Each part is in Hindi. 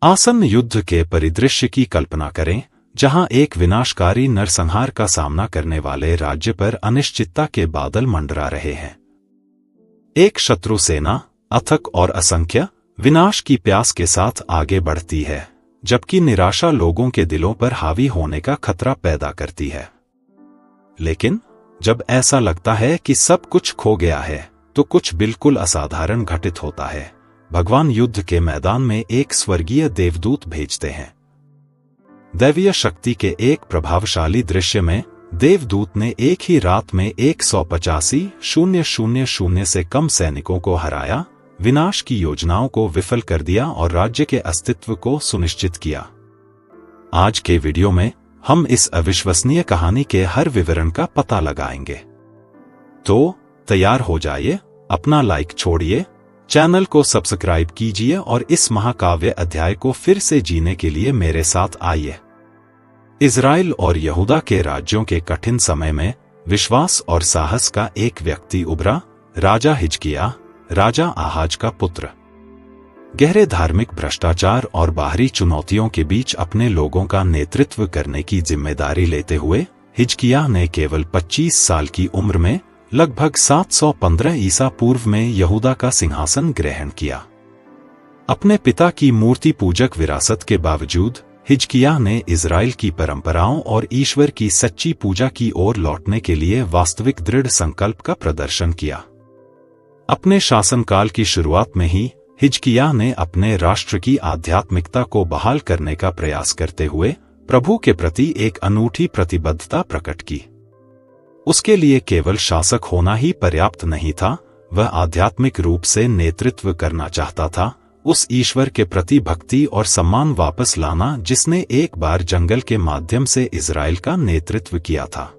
आसन्न युद्ध के परिदृश्य की कल्पना करें, जहां एक विनाशकारी नरसंहार का सामना करने वाले राज्य पर अनिश्चितता के बादल मंडरा रहे हैं। एक शत्रु सेना अथक और असंख्य विनाश की प्यास के साथ आगे बढ़ती है, जबकि निराशा लोगों के दिलों पर हावी होने का खतरा पैदा करती है। लेकिन जब ऐसा लगता है कि सब कुछ खो गया है, तो कुछ बिल्कुल असाधारण घटित होता है। भगवान युद्ध के मैदान में एक स्वर्गीय देवदूत भेजते हैं। दैवीय शक्ति के एक प्रभावशाली दृश्य में देवदूत ने एक ही रात में 185,000 से कम सैनिकों को हराया, विनाश की योजनाओं को विफल कर दिया और राज्य के अस्तित्व को सुनिश्चित किया। आज के वीडियो में हम इस अविश्वसनीय कहानी के हर विवरण का पता लगाएंगे। तो तैयार हो जाइए, अपना लाइक छोड़िए, चैनल को सब्सक्राइब कीजिए और इस महाकाव्य अध्याय को फिर से जीने के लिए मेरे साथ आइए। इज़राइल और यहूदा के राज्यों के कठिन समय में विश्वास और साहस का एक व्यक्ति उभरा, राजा हिजकिय्याह, राजा आहाज का पुत्र। गहरे धार्मिक भ्रष्टाचार और बाहरी चुनौतियों के बीच अपने लोगों का नेतृत्व करने की जिम्मेदारी लेते हुए हिजकिय्याह ने केवल 25 साल की उम्र में लगभग 715 ईसा पूर्व में यहूदा का सिंहासन ग्रहण किया। अपने पिता की मूर्ति पूजक विरासत के बावजूद हिजकिय्याह ने इज़राइल की परंपराओं और ईश्वर की सच्ची पूजा की ओर लौटने के लिए वास्तविक दृढ़ संकल्प का प्रदर्शन किया। अपने शासनकाल की शुरुआत में ही हिजकिय्याह ने अपने राष्ट्र की आध्यात्मिकता को बहाल करने का प्रयास करते हुए प्रभु के प्रति एक अनूठी प्रतिबद्धता प्रकट की। उसके लिए केवल शासक होना ही पर्याप्त नहीं था, वह आध्यात्मिक रूप से नेतृत्व करना चाहता था, उस ईश्वर के प्रति भक्ति और सम्मान वापस लाना जिसने एक बार जंगल के माध्यम से इज़राइल का नेतृत्व किया था।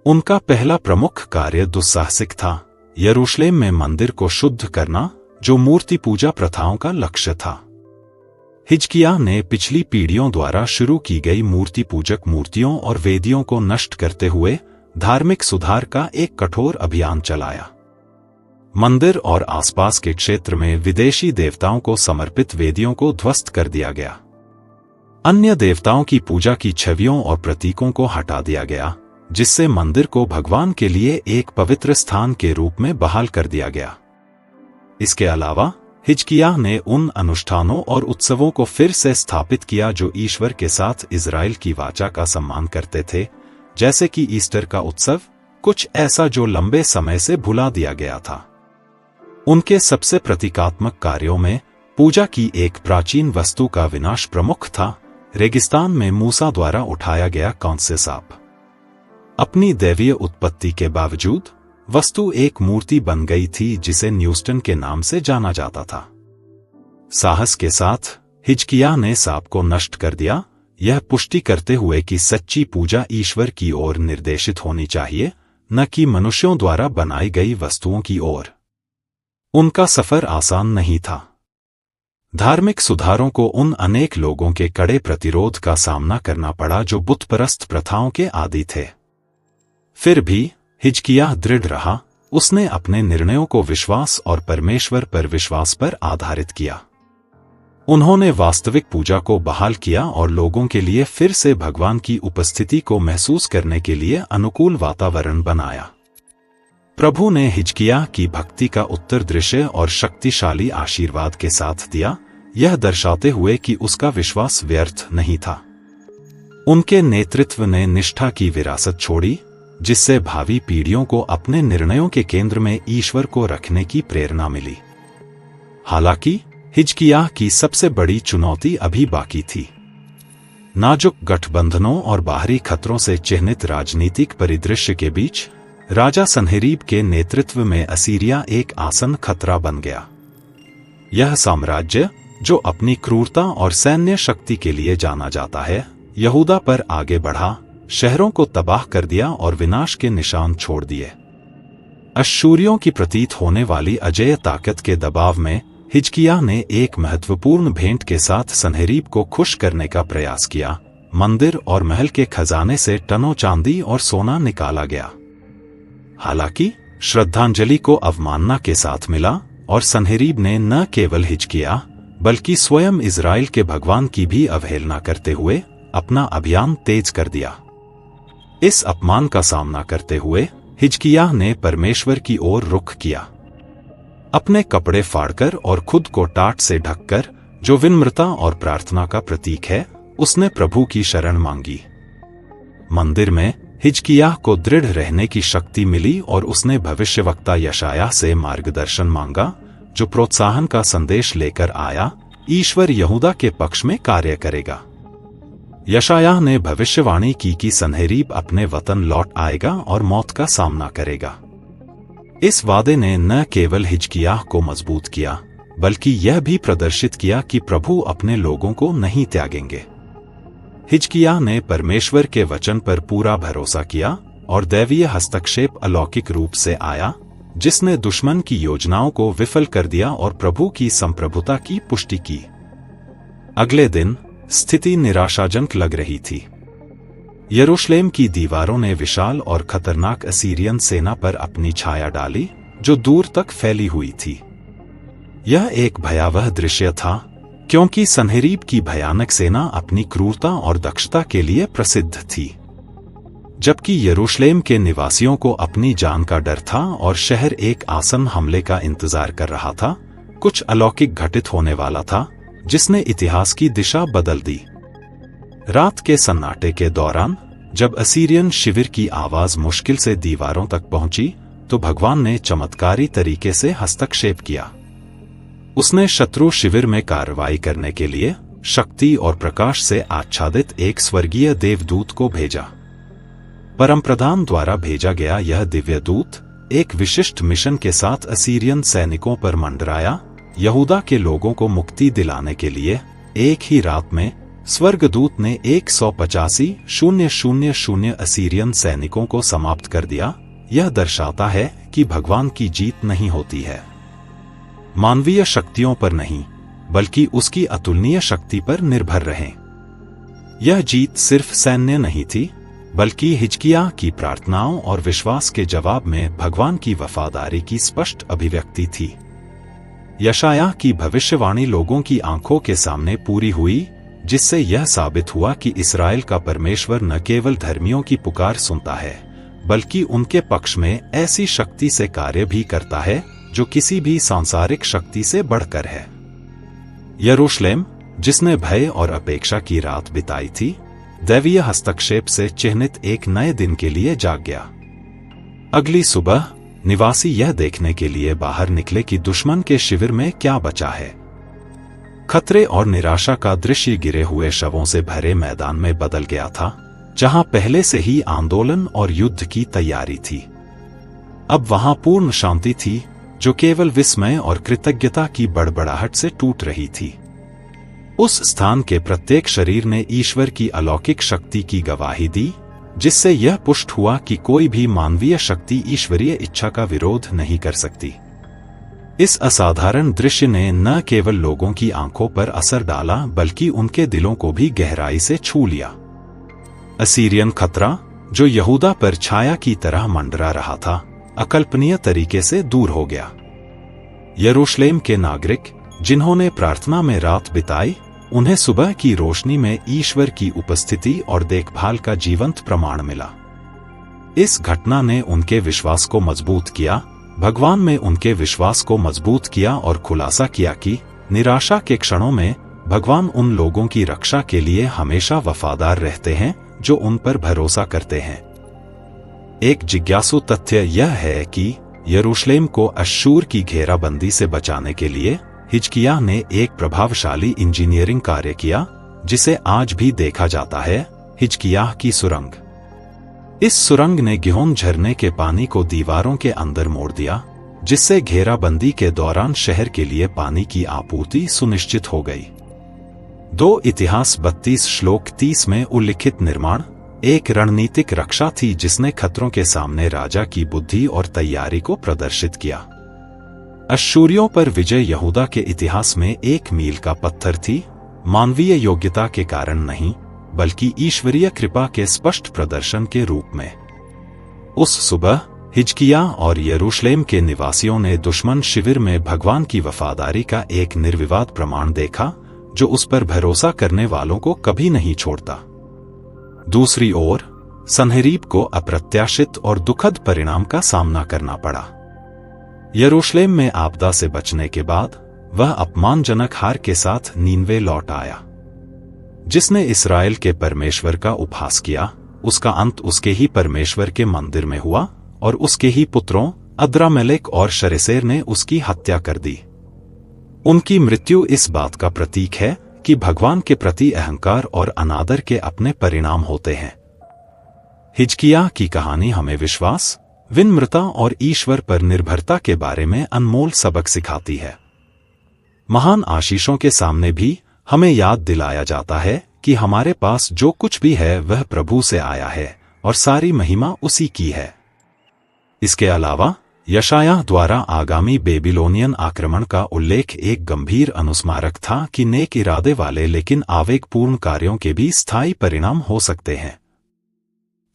उनका पहला प्रमुख कार्य दुस्साहसिक था, यरूशलेम में मंदिर को शुद्ध करना, जो मूर्ति पूजा प्रथाओं का लक्ष्य था। हिजकिय्याह ने पिछली पीढ़ियों द्वारा शुरू की गई मूर्ति पूजक मूर्तियों और वेदियों को नष्ट करते हुए धार्मिक सुधार का एक कठोर अभियान चलाया। मंदिर और आसपास के क्षेत्र में विदेशी देवताओं को समर्पित वेदियों को ध्वस्त कर दिया गया। अन्य देवताओं की पूजा की छवियों और प्रतीकों को हटा दिया गया, जिससे मंदिर को भगवान के लिए एक पवित्र स्थान के रूप में बहाल कर दिया गया। इसके अलावा हिजकिय्याह ने उन अनुष्ठानों और उत्सवों को फिर से स्थापित किया जो ईश्वर के साथ इज़राइल की वाचा का सम्मान करते थे, जैसे कि ईस्टर का उत्सव, कुछ ऐसा जो लंबे समय से भुला दिया गया था। उनके सबसे प्रतीकात्मक कार्यों में पूजा की एक प्राचीन वस्तु का विनाश प्रमुख था, रेगिस्तान में मूसा द्वारा उठाया गया कांस्य सांप। अपनी दैवीय उत्पत्ति के बावजूद वस्तु एक मूर्ति बन गई थी जिसे न्यूस्टन के नाम से जाना जाता था। साहस के साथ हिजकिय्याह ने सांप को नष्ट कर दिया, यह पुष्टि करते हुए कि सच्ची पूजा ईश्वर की ओर निर्देशित होनी चाहिए, न कि मनुष्यों द्वारा बनाई गई वस्तुओं की ओर। उनका सफर आसान नहीं था। धार्मिक सुधारों को उन अनेक लोगों के कड़े प्रतिरोध का सामना करना पड़ा जो बुतपरस्त प्रथाओं के आदी थे। फिर भी हिजकिय्याह दृढ़ रहा, उसने अपने निर्णयों को विश्वास और परमेश्वर पर विश्वास पर आधारित किया। उन्होंने वास्तविक पूजा को बहाल किया और लोगों के लिए फिर से भगवान की उपस्थिति को महसूस करने के लिए अनुकूल वातावरण बनाया। प्रभु ने हिजकिय्याह की भक्ति का उत्तर दृश्य और शक्तिशाली आशीर्वाद के साथ दिया, यह दर्शाते हुए कि उसका विश्वास व्यर्थ नहीं था। उनके नेतृत्व ने निष्ठा की विरासत छोड़ी, जिससे भावी पीढ़ियों को अपने निर्णयों के केंद्र में ईश्वर को रखने की प्रेरणा मिली। हालांकि हिजकिय्याह की सबसे बड़ी चुनौती अभी बाकी थी। नाजुक गठबंधनों और बाहरी खतरों से चिह्नित राजनीतिक परिदृश्य के बीच राजा सन्हेरीब के नेतृत्व में असीरिया एक आसन खतरा बन गया। यह साम्राज्य, जो अपनी क्रूरता और सैन्य शक्ति के लिए जाना जाता है, यहूदा पर आगे बढ़ा, शहरों को तबाह कर दिया और विनाश के निशान छोड़ दिए। अश्शूरियों की प्रतीत होने वाली अजेय ताकत के दबाव में हिजकिय्याह ने एक महत्वपूर्ण भेंट के साथ सन्हेरीब को खुश करने का प्रयास किया। मंदिर और महल के खजाने से टनों चांदी और सोना निकाला गया। हालांकि श्रद्धांजलि को अवमानना के साथ मिला और सन्हेरीब ने न केवल हिजकिय्याह बल्कि स्वयं इज़राइल के भगवान की भी अवहेलना करते हुए अपना अभियान तेज कर दिया। इस अपमान का सामना करते हुए हिजकिय्याह ने परमेश्वर की ओर रुख किया। अपने कपड़े फाड़कर और खुद को टाट से ढककर, जो विनम्रता और प्रार्थना का प्रतीक है, उसने प्रभु की शरण मांगी। मंदिर में हिजकिय्याह को दृढ़ रहने की शक्ति मिली और उसने भविष्यवक्ता यशायाह से मार्गदर्शन मांगा, जो प्रोत्साहन का संदेश लेकर आया, ईश्वर यहूदा के पक्ष में कार्य करेगा। यशायाह ने भविष्यवाणी की कि सन्हेरीब अपने वतन लौट आएगा और मौत का सामना करेगा। इस वादे ने न केवल हिजकिय्याह को मजबूत किया, बल्कि यह भी प्रदर्शित किया कि प्रभु अपने लोगों को नहीं त्यागेंगे। हिजकिय्याह ने परमेश्वर के वचन पर पूरा भरोसा किया और दैवीय हस्तक्षेप अलौकिक रूप से आया, जिसने दुश्मन की योजनाओं को विफल कर दिया और प्रभु की संप्रभुता की पुष्टि की। अगले दिन स्थिति निराशाजनक लग रही थी। यरूशलेम की दीवारों ने विशाल और खतरनाक असीरियन सेना पर अपनी छाया डाली, जो दूर तक फैली हुई थी। यह एक भयावह दृश्य था, क्योंकि सन्हेरीब की भयानक सेना अपनी क्रूरता और दक्षता के लिए प्रसिद्ध थी। जबकि यरूशलेम के निवासियों को अपनी जान का डर था और शहर एक आसन हमले का इंतजार कर रहा था, कुछ अलौकिक घटित होने वाला था, जिसने इतिहास की दिशा बदल दी। रात के सन्नाटे के दौरान जब असीरियन शिविर की आवाज मुश्किल से दीवारों तक पहुंची, तो भगवान ने चमत्कारी तरीके से हस्तक्षेप किया। उसने शत्रु शिविर में कार्रवाई करने के लिए शक्ति और प्रकाश से आच्छादित एक स्वर्गीय देवदूत को भेजा। परमप्रधान द्वारा भेजा गया यह दिव्य दूत एक विशिष्ट मिशन के साथ असीरियन सैनिकों पर मंडराया। यहूदा के लोगों को मुक्ति दिलाने के लिए एक ही रात में स्वर्गदूत ने 185,000 असीरियन सैनिकों को समाप्त कर दिया। यह दर्शाता है कि भगवान की जीत नहीं होती है मानवीय शक्तियों पर नहीं, बल्कि उसकी अतुलनीय शक्ति पर निर्भर रहें। यह जीत सिर्फ सैन्य नहीं थी, बल्कि हिजकिय्याह की प्रार्थनाओं और विश्वास के जवाब में भगवान की वफादारी की स्पष्ट अभिव्यक्ति थी। यशायाह की भविष्यवाणी लोगों की आंखों के सामने पूरी हुई, जिससे यह साबित हुआ कि इस्राएल का परमेश्वर न केवल धर्मियों की पुकार सुनता है, बल्कि उनके पक्ष में ऐसी शक्ति से कार्य भी करता है जो किसी भी सांसारिक शक्ति से बढ़कर है। यरूशलेम, जिसने भय और अपेक्षा की रात बिताई थी, दैवीय हस्तक्षेप से चिन्हित एक नए दिन के लिए जाग गया। अगली सुबह निवासी यह देखने के लिए बाहर निकले कि दुश्मन के शिविर में क्या बचा है। खतरे और निराशा का दृश्य गिरे हुए शवों से भरे मैदान में बदल गया था, जहां पहले से ही आंदोलन और युद्ध की तैयारी थी। अब वहां पूर्ण शांति थी, जो केवल विस्मय और कृतज्ञता की बड़बड़ाहट से टूट रही थी। उस स्थान के प्रत्येक शरीर ने ईश्वर की अलौकिक शक्ति की गवाही दी, जिससे यह पुष्ट हुआ कि कोई भी मानवीय शक्ति ईश्वरीय इच्छा का विरोध नहीं कर सकती। इस असाधारण दृश्य ने न केवल लोगों की आंखों पर असर डाला, बल्कि उनके दिलों को भी गहराई से छू लिया। असीरियन खतरा, जो यहूदा पर छाया की तरह मंडरा रहा था, अकल्पनीय तरीके से दूर हो गया। यरूशलेम के नागरिक, जिन्होंने प्रार्थना में रात बिताई, उन्हें सुबह की रोशनी में ईश्वर की उपस्थिति और देखभाल का जीवंत प्रमाण मिला। इस घटना ने उनके विश्वास को मजबूत किया, भगवान में उनके विश्वास को मजबूत किया और खुलासा किया कि निराशा के क्षणों में भगवान उन लोगों की रक्षा के लिए हमेशा वफादार रहते हैं जो उन पर भरोसा करते हैं। एक जिज्ञासु तथ्य यह है कि यरूशलेम को अश्शूर की घेराबंदी से बचाने के लिए हिजकिय्याह ने एक प्रभावशाली इंजीनियरिंग कार्य किया, जिसे आज भी देखा जाता है, हिजकिय्याह की सुरंग। इस सुरंग ने गिहोन झरने के पानी को दीवारों के अंदर मोड़ दिया, जिससे घेराबंदी के दौरान शहर के लिए पानी की आपूर्ति सुनिश्चित हो गई। 2 इतिहास 32 श्लोक 30 में उल्लिखित निर्माण एक रणनीतिक रक्षा थी, जिसने खतरों के सामने राजा की बुद्धि और तैयारी को प्रदर्शित किया। अश्शूरियों पर विजय यहूदा के इतिहास में एक मील का पत्थर थी, मानवीय योग्यता के कारण नहीं, बल्कि ईश्वरीय कृपा के स्पष्ट प्रदर्शन के रूप में। उस सुबह हिजकिय्याह और यरूशलेम के निवासियों ने दुश्मन शिविर में भगवान की वफादारी का एक निर्विवाद प्रमाण देखा, जो उस पर भरोसा करने वालों को कभी नहीं छोड़ता। दूसरी ओर सन्हेरीब को अप्रत्याशित और दुखद परिणाम का सामना करना पड़ा। यरूशलेम में आपदा से बचने के बाद वह अपमानजनक हार के साथ नीनवे लौट आया। जिसने इस्राएल के परमेश्वर का उपहास किया, उसका अंत उसके ही परमेश्वर के मंदिर में हुआ और उसके ही पुत्रों अद्रामेलेक और शरेसेर ने उसकी हत्या कर दी। उनकी मृत्यु इस बात का प्रतीक है कि भगवान के प्रति अहंकार और अनादर के अपने परिणाम होते हैं। हिजकिय्याह की कहानी हमें विश्वास, विनम्रता और ईश्वर पर निर्भरता के बारे में अनमोल सबक सिखाती है। महान आशीषों के सामने भी हमें याद दिलाया जाता है कि हमारे पास जो कुछ भी है वह प्रभु से आया है और सारी महिमा उसी की है। इसके अलावा यशायाह द्वारा आगामी बेबीलोनियन आक्रमण का उल्लेख एक गंभीर अनुस्मारक था कि नेक इरादे वाले लेकिन आवेगपूर्ण कार्यों के भी स्थायी परिणाम हो सकते हैं।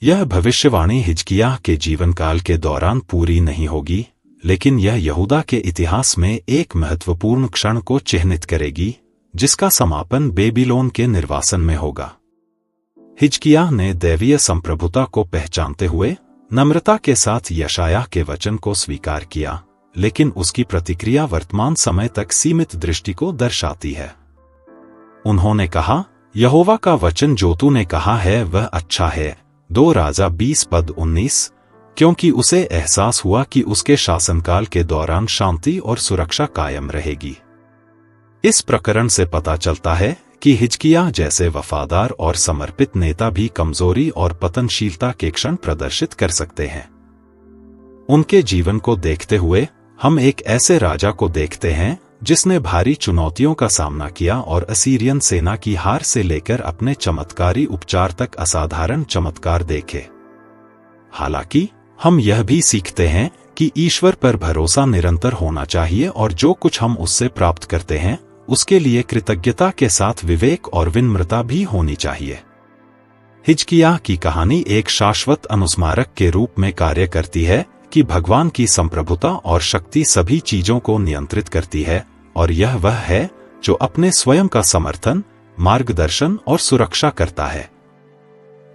यह भविष्यवाणी हिजकिय्याह के जीवनकाल के दौरान पूरी नहीं होगी, लेकिन यह यहूदा के इतिहास में एक महत्वपूर्ण क्षण को चिह्नित करेगी, जिसका समापन बेबीलोन के निर्वासन में होगा। हिजकिय्याह ने दैवीय संप्रभुता को पहचानते हुए नम्रता के साथ यशायाह के वचन को स्वीकार किया, लेकिन उसकी प्रतिक्रिया वर्तमान समय तक सीमित दृष्टि को दर्शाती है। उन्होंने कहा, यहोवा का वचन जो तूने कहा है वह अच्छा है। 2 राजा 20:19, क्योंकि उसे एहसास हुआ कि उसके शासनकाल के दौरान शांति और सुरक्षा कायम रहेगी। इस प्रकरण से पता चलता है कि हिजकिय्याह जैसे वफादार और समर्पित नेता भी कमजोरी और पतनशीलता के क्षण प्रदर्शित कर सकते हैं। उनके जीवन को देखते हुए हम एक ऐसे राजा को देखते हैं जिसने भारी चुनौतियों का सामना किया और असीरियन सेना की हार से लेकर अपने चमत्कारी उपचार तक असाधारण चमत्कार देखे। हालांकि हम यह भी सीखते हैं कि ईश्वर पर भरोसा निरंतर होना चाहिए और जो कुछ हम उससे प्राप्त करते हैं उसके लिए कृतज्ञता के साथ विवेक और विनम्रता भी होनी चाहिए। हिजकिय्याह की कहानी एक शाश्वत अनुस्मारक के रूप में कार्य करती है कि भगवान की संप्रभुता और शक्ति सभी चीजों को नियंत्रित करती है, और यह वह है जो अपने स्वयं का समर्थन, मार्गदर्शन और सुरक्षा करता है।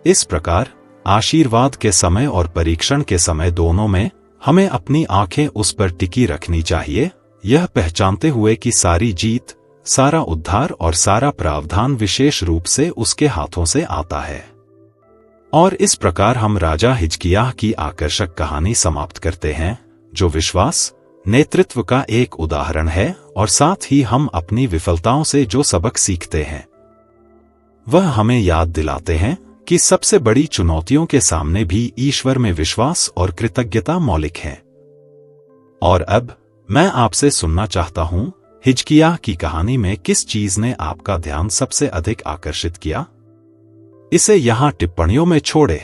इस प्रकार आशीर्वाद के समय और परीक्षण के समय दोनों में हमें अपनी आंखें उस पर टिकी रखनी चाहिए, यह पहचानते हुए कि सारी जीत, सारा उद्धार और सारा प्रावधान विशेष रूप से उसके हाथों से आता है। और इस प्रकार हम राजा हिजकिय्याह की आकर्षक कहानी समाप्त करते हैं, जो विश्वास, नेतृत्व का एक उदाहरण है, और साथ ही हम अपनी विफलताओं से जो सबक सीखते हैं वह हमें याद दिलाते हैं कि सबसे बड़ी चुनौतियों के सामने भी ईश्वर में विश्वास और कृतज्ञता मौलिक है। और अब मैं आपसे सुनना चाहता हूं, हिजकिय्याह की कहानी में किस चीज ने आपका ध्यान सबसे अधिक आकर्षित किया? इसे यहां टिप्पणियों में छोड़े।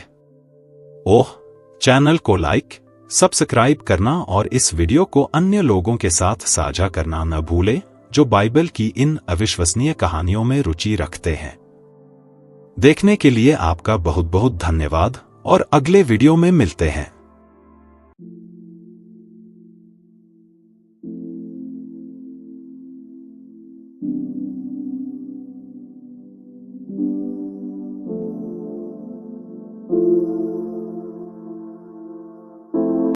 चैनल को लाइक, सब्सक्राइब करना और इस वीडियो को अन्य लोगों के साथ साझा करना न भूलें जो बाइबल की इन अविश्वसनीय कहानियों में रुचि रखते हैं। देखने के लिए आपका बहुत बहुत धन्यवाद और अगले वीडियो में मिलते हैं।